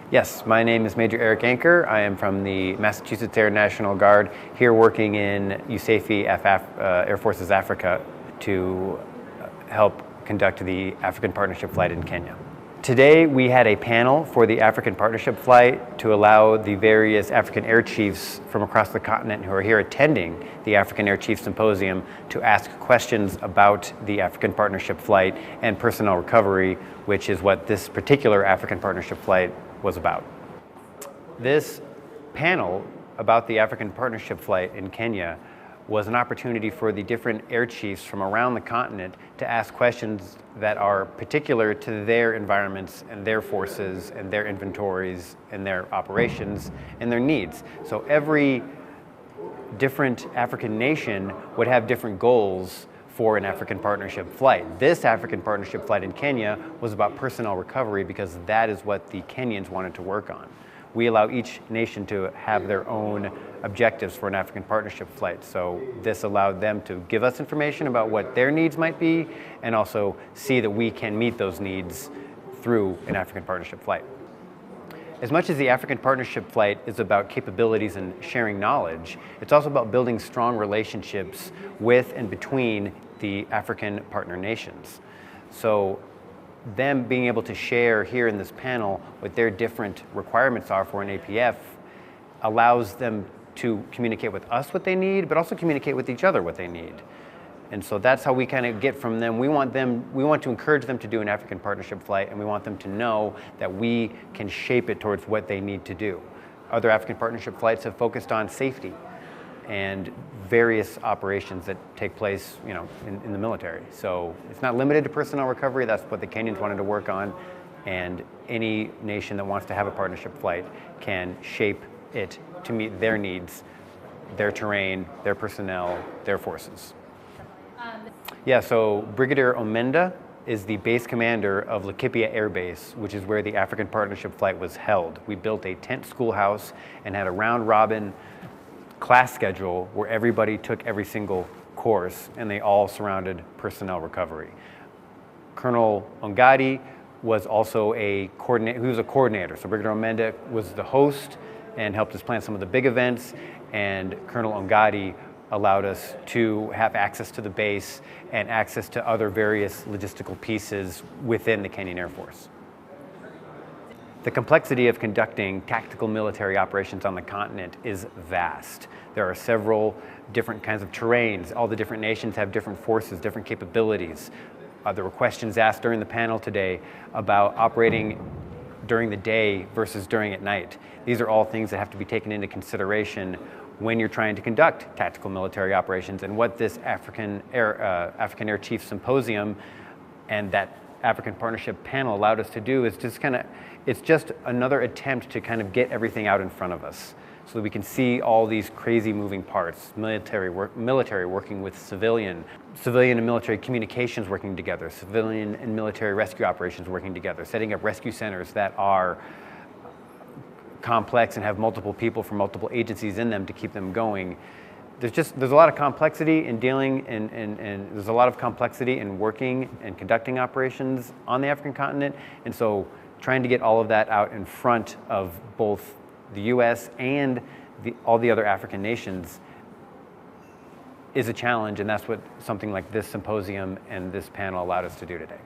Yes, my name is Major Erik Anker. I am from the Massachusetts Air National Guard, here working in USAF Air Force's Africa to help conduct the African Partnership Flight in Kenya. Today we had a panel for the African Partnership Flight to allow the various African Air Chiefs from across the continent who are here attending the African Air Chiefs Symposium to ask questions about the African Partnership Flight and personnel recovery, which is what this particular African Partnership Flight was about. This panel about the African Partnership Flight in Kenya was an opportunity for the different air chiefs from around the continent to ask questions that are particular to their environments and their forces and their inventories and their operations and their needs. So every different African nation would have different goals for an African Partnership Flight. This African Partnership Flight in Kenya was about personnel recovery because that is what the Kenyans wanted to work on. We allow each nation to have their own objectives for an African Partnership Flight. So this allowed them to give us information about what their needs might be and also see that we can meet those needs through an African Partnership Flight. As much as the African Partnership Flight is about capabilities and sharing knowledge, it's also about building strong relationships with and between the African partner nations. So them being able to share here in this panel what their different requirements are for an APF allows them to communicate with us what they need, but also communicate with each other what they need. And so that's how we kind of get from them. We want to encourage them to do an African Partnership Flight, and we want them to know that we can shape it towards what they need to do. Other African Partnership Flights have focused on safety and various operations that take place, in the military. So it's not limited to personnel recovery. That's what the Kenyans wanted to work on, and any nation that wants to have a partnership flight can shape it to meet their needs, their terrain, their personnel, their forces. Yeah, so Brigadier Omenda is the base commander of Laikipia Air Base, which is where the African Partnership Flight was held. We built a tent schoolhouse and had a round-robin class schedule where everybody took every single course and they all surrounded personnel recovery. Colonel Ongadi was also a coordinator. So Brigadier Omenda was the host and helped us plan some of the big events, and Colonel Ongadi allowed us to have access to the base and access to other various logistical pieces within the Kenyan Air Force. The complexity of conducting tactical military operations on the continent is vast. There are several different kinds of terrains. All the different nations have different forces, different capabilities. There were questions asked during the panel today about operating during the day versus during at night. These are all things that have to be taken into consideration when you're trying to conduct tactical military operations, and what this African Air Chiefs Symposium and that African Partnership panel allowed us to do is it's just another attempt to kind of get everything out in front of us so that we can see all these crazy moving parts, military working with civilian and military communications working together, civilian and military rescue operations working together, setting up rescue centers that are complex and have multiple people from multiple agencies in them to keep them going. There's a lot of complexity in dealing and there's a lot of complexity in working and conducting operations on the African continent, and so trying to get all of that out in front of both the US and all the other African nations is a challenge, and that's what something like this symposium and this panel allowed us to do today.